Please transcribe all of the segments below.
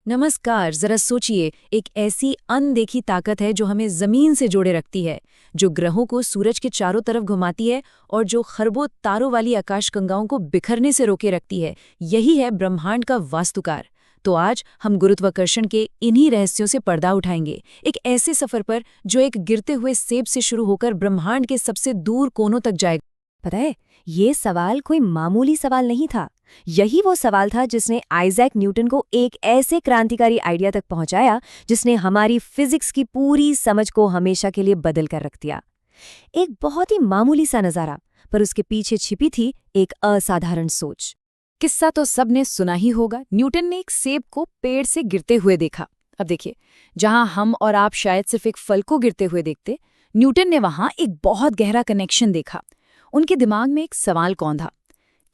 नमस्कार। जरा सोचिए, एक ऐसी अनदेखी ताकत है जो हमें जमीन से जोड़े रखती है, जो ग्रहों को सूरज के चारों तरफ घुमाती है और जो खरबों तारों वाली आकाशगंगाओं को बिखरने से रोके रखती है। यही है ब्रह्मांड का वास्तुकार। तो आज हम गुरुत्वाकर्षण के इन्हीं रहस्यों से पर्दा उठाएंगे, एक ऐसे सफर पर जो एक गिरते हुए सेब से शुरू होकर ब्रह्मांड के सबसे दूर कोनों तक जाएगा। पता है, ये सवाल कोई मामूली सवाल नहीं था। यही वो सवाल था जिसने आइजैक न्यूटन को एक ऐसे क्रांतिकारी आइडिया तक पहुंचाया जिसने हमारी फिजिक्स की पूरी समझ को हमेशा के लिए बदल कर रख दिया। एक बहुत ही मामूली सा नजारा, पर उसके पीछे छिपी थी एक असाधारण सोच। किस्सा तो सबने सुना ही होगा। न्यूटन ने एक सेब को पेड़ से गिरते हुए देखा। अब देखिए, जहां हम और आप शायद सिर्फ एक फल को गिरते हुए देखते, न्यूटन ने वहां एक बहुत गहरा कनेक्शन देखा। उनके दिमाग में एक सवाल कौंधा,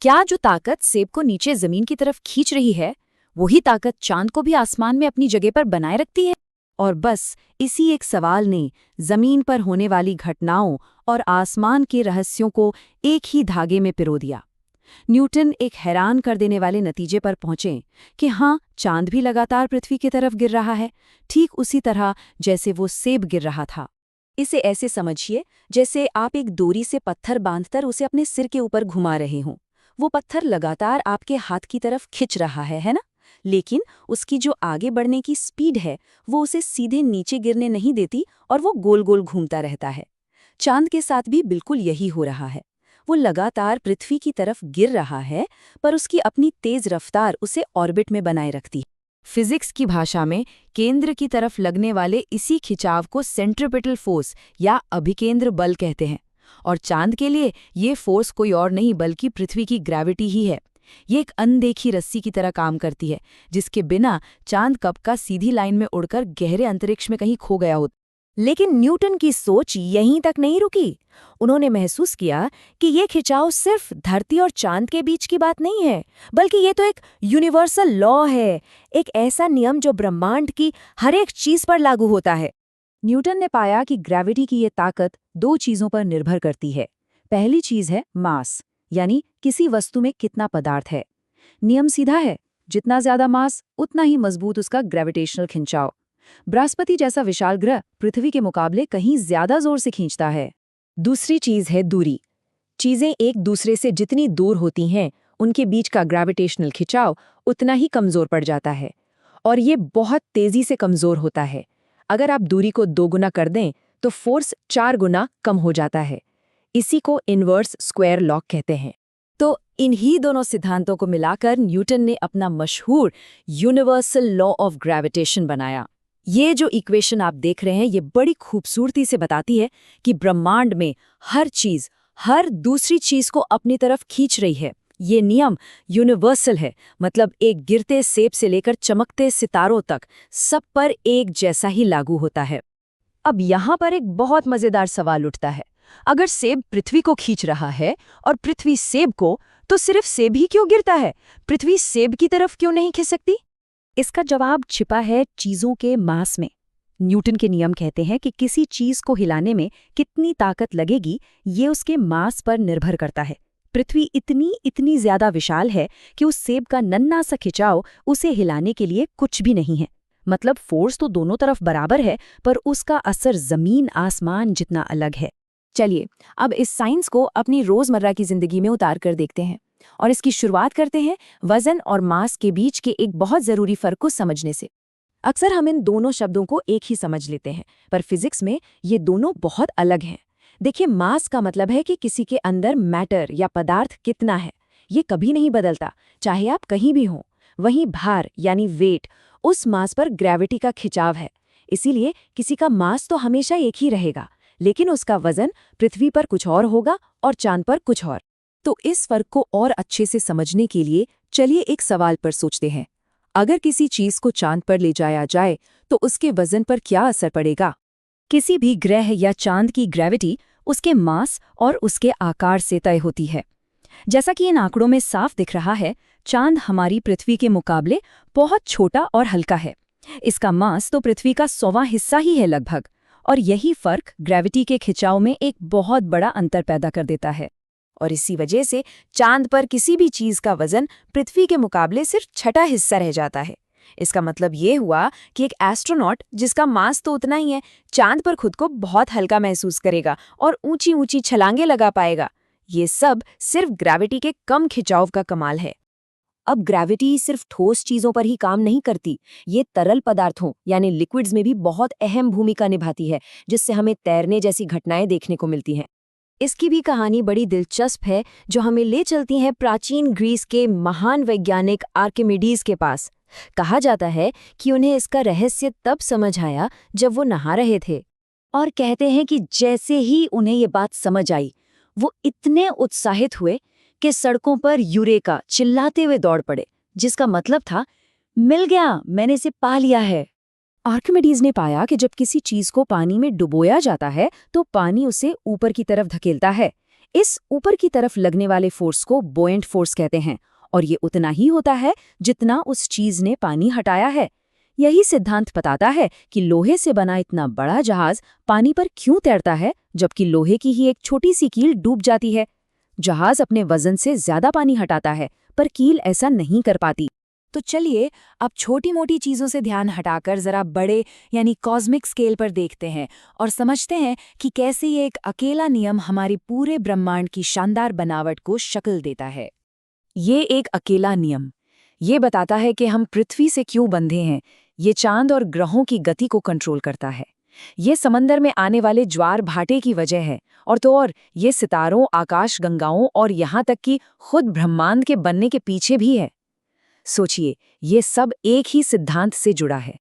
क्या जो ताकत सेब को नीचे जमीन की तरफ खींच रही है, वही ताकत चांद को भी आसमान में अपनी जगह पर बनाए रखती है? और बस इसी एक सवाल ने जमीन पर होने वाली घटनाओं और आसमान के रहस्यों को एक ही धागे में पिरो दिया। न्यूटन एक हैरान कर देने वाले नतीजे पर पहुंचे कि हाँ, चांद भी लगातार पृथ्वी की तरफ गिर रहा है, ठीक उसी तरह जैसे वो सेब गिर रहा था। इसे ऐसे समझिए जैसे आप एक डोरी से पत्थर बांधकर उसे अपने सिर के ऊपर घुमा रहे हों। वो पत्थर लगातार आपके हाथ की तरफ खिंच रहा है ना? लेकिन उसकी जो आगे बढ़ने की स्पीड है, वो उसे सीधे नीचे गिरने नहीं देती और वो गोल गोल घूमता रहता है। चांद के साथ भी बिल्कुल यही हो रहा है। वो लगातार पृथ्वी की तरफ गिर रहा है, पर उसकी अपनी तेज रफ्तार उसे ऑर्बिट में बनाए रखती है। फिजिक्स की भाषा में केंद्र की तरफ लगने वाले इसी खिंचाव को सेंट्रिपिटल फोर्स या अभिकेंद्र बल कहते हैं। और चांद के लिए ये फोर्स कोई और नहीं बल्कि पृथ्वी की ग्रेविटी ही है। ये एक अनदेखी रस्सी की तरह काम करती है, जिसके बिना चांद कब का सीधी लाइन में उड़कर गहरे अंतरिक्ष में कहीं खो गया होता। लेकिन न्यूटन की सोच यहीं तक नहीं रुकी। उन्होंने महसूस किया कि ये खिंचाव सिर्फ धरती और चांद के बीच की बात नहीं है, बल्कि ये तो एक यूनिवर्सल लॉ है, एक ऐसा नियम जो ब्रह्मांड की हर एक चीज पर लागू होता है। न्यूटन ने पाया कि ग्रेविटी की ये ताकत दो चीजों पर निर्भर करती है। पहली चीज है मास, यानी किसी वस्तु में कितना पदार्थ है। नियम सीधा है, जितना ज्यादा मास उतना ही मजबूत उसका ग्रेविटेशनल खिंचाव। बृहस्पति जैसा विशाल ग्रह पृथ्वी के मुकाबले कहीं ज्यादा जोर से खींचता है। दूसरी चीज है दूरी। चीजें एक दूसरे से जितनी दूर होती हैं, उनके बीच का ग्रेविटेशनल खिंचाव उतना ही कमजोर पड़ जाता है, और ये बहुत तेजी से कमजोर होता है। अगर आप दूरी को 2 गुना कर दें तो फोर्स 4 गुना कम हो जाता है। इसी को इनवर्स स्क्वायर लॉ कहते हैं। तो इन्हीं दोनों सिद्धांतों को मिलाकर न्यूटन ने अपना मशहूर यूनिवर्सल लॉ ऑफ ग्रेविटेशन बनाया। ये जो इक्वेशन आप देख रहे हैं, ये बड़ी खूबसूरती से बताती है कि ब्रह्मांड में हर चीज हर दूसरी चीज को अपनी तरफ खींच रही है। ये नियम यूनिवर्सल है, मतलब एक गिरते सेब से लेकर चमकते सितारों तक सब पर एक जैसा ही लागू होता है। अब यहाँ पर एक बहुत मजेदार सवाल उठता है, अगर सेब पृथ्वी को खींच रहा है और पृथ्वी सेब को, तो सिर्फ सेब ही क्यों गिरता है? पृथ्वी सेब की तरफ क्यों नहीं खिंच सकती? इसका जवाब छिपा है चीजों के मास में। न्यूटन के नियम कहते हैं कि किसी चीज को हिलाने में कितनी ताकत लगेगी, ये उसके मास पर निर्भर करता है। पृथ्वी इतनी ज्यादा विशाल है कि उस सेब का नन्हा सा खिंचाव उसे हिलाने के लिए कुछ भी नहीं है। मतलब फोर्स तो दोनों तरफ बराबर है, पर उसका असर जमीन आसमान जितना अलग है। चलिए, अब इस साइंस को अपनी रोजमर्रा की जिंदगी में उतार कर देखते हैं, और इसकी शुरुआत करते हैं वजन और मास के बीच के एक बहुत जरूरी फर्क को समझने से। अक्सर हम इन दोनों शब्दों को एक ही समझ लेते हैं, पर फिजिक्स में ये दोनों बहुत अलग हैं। देखिए, मास का मतलब है कि किसी के अंदर मैटर या पदार्थ कितना है। ये कभी नहीं बदलता, चाहे आप कहीं भी हों। वहीं भार यानी वेट, उस मास पर ग्रेविटी का खिंचाव है। इसीलिए किसी का मास तो हमेशा एक ही रहेगा, लेकिन उसका वजन पृथ्वी पर कुछ और होगा और चांद पर कुछ और। तो इस फर्क को और अच्छे से समझने के लिए चलिए एक सवाल पर सोचते हैं। अगर किसी चीज को चांद पर ले जाया जाए तो उसके वजन पर क्या असर पड़ेगा? किसी भी ग्रह या चांद की ग्रेविटी उसके मास और उसके आकार से तय होती है। जैसा कि इन आंकड़ों में साफ दिख रहा है, चांद हमारी पृथ्वी के मुकाबले बहुत छोटा और हल्का है। इसका मास तो पृथ्वी का 100वां हिस्सा ही है लगभग, और यही फर्क ग्रेविटी के खिंचाव में एक बहुत बड़ा अंतर पैदा कर देता है। और इसी वजह से चांद पर किसी भी चीज का वजन पृथ्वी के मुकाबले सिर्फ छठा हिस्सा रह जाता है। इसका मतलब ये हुआ कि एक एस्ट्रोनॉट जिसका मास तो उतना ही है, चांद पर खुद को बहुत हल्का महसूस करेगा और ऊंची ऊंची छलांगे लगा पाएगा। ये सब सिर्फ ग्रेविटी के कम खिंचाव का कमाल है। अब ग्रेविटी सिर्फ ठोस चीजों पर ही काम नहीं करती, ये तरल पदार्थों यानी लिक्विड्स में भी बहुत अहम भूमिका निभाती है, जिससे हमें तैरने जैसी घटनाएं देखने को मिलती हैं। इसकी भी कहानी बड़ी दिलचस्प है, जो हमें ले चलती है प्राचीन ग्रीस के महान वैज्ञानिक आर्किमिडीज के पास। कहा जाता है कि उन्हें इसका रहस्य तब समझ आया जब वो नहा रहे थे, और कहते हैं कि जैसे ही उन्हें ये बात समझ आई, वो इतने उत्साहित हुए कि सड़कों पर यूरेका चिल्लाते हुए दौड़ पड़े, जिसका मतलब था, मिल गया, मैंने इसे पा लिया है। आर्किमिडीज ने पाया कि जब किसी चीज को पानी में डुबोया जाता है तो पानी उसे ऊपर की तरफ धकेलता है। इस ऊपर की तरफ लगने वाले फोर्स को बोएंट फोर्स कहते हैं, और ये उतना ही होता है जितना उस चीज ने पानी हटाया है। यही सिद्धांत बताता है कि लोहे से बना इतना बड़ा जहाज पानी पर क्यों तैरता है, जबकि लोहे की ही एक छोटी सी कील डूब जाती है। जहाज अपने वजन से ज्यादा पानी हटाता है, पर कील ऐसा नहीं कर पाती। तो चलिए अब छोटी मोटी चीजों से ध्यान हटाकर जरा बड़े यानी कॉस्मिक स्केल पर देखते हैं और समझते हैं कि कैसे ये एक अकेला नियम हमारी पूरे ब्रह्मांड की शानदार बनावट को शक्ल देता है। ये एक अकेला नियम ये बताता है कि हम पृथ्वी से क्यों बंधे हैं। ये चांद और ग्रहों की गति को कंट्रोल करता है। ये समंदर में आने वाले ज्वार भाटे की वजह है, और तो और ये सितारों, आकाश गंगाओं और यहाँ तक कि खुद ब्रह्मांड के बनने के पीछे भी है। सोचिए, ये सब एक ही सिद्धांत से जुड़ा है।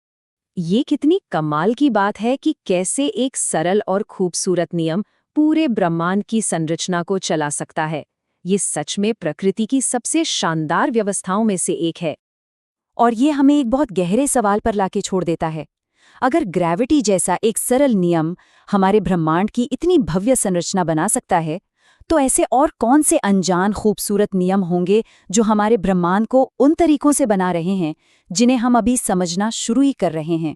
ये कितनी कमाल की बात है कि कैसे एक सरल और खूबसूरत नियम पूरे ब्रह्मांड की संरचना को चला सकता है। ये सच में प्रकृति की सबसे शानदार व्यवस्थाओं में से एक है। और ये हमें एक बहुत गहरे सवाल पर लाके छोड़ देता है। अगर ग्रेविटी जैसा एक सरल नियम हमारे ब्रह्मांड की इतनी भव्य संरचना बना सकता है, तो ऐसे और कौन से अनजान खूबसूरत नियम होंगे जो हमारे ब्रह्मांड को उन तरीकों से बना रहे हैं जिन्हें हम अभी समझना शुरू ही कर रहे हैं।